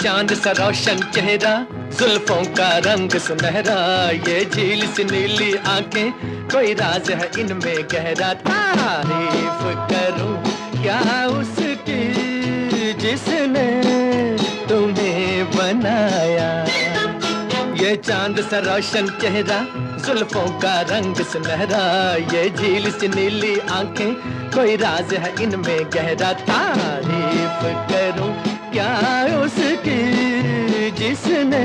चांद सा रोशन चेहरा, जुल्फों का रंग सुनहरा, ये झील सी नीली आंखें, कोई राज है इनमें गहरा। तारीफ करूं क्या उसकी जिसने तुम्हें बनाया। ये चांद सा रोशन चेहरा, जुल्फों का रंग सुनहरा, ये झील सी नीली आंखें, कोई राज है इनमें गहरा। तारीफ करूं क्या उसकी जिसने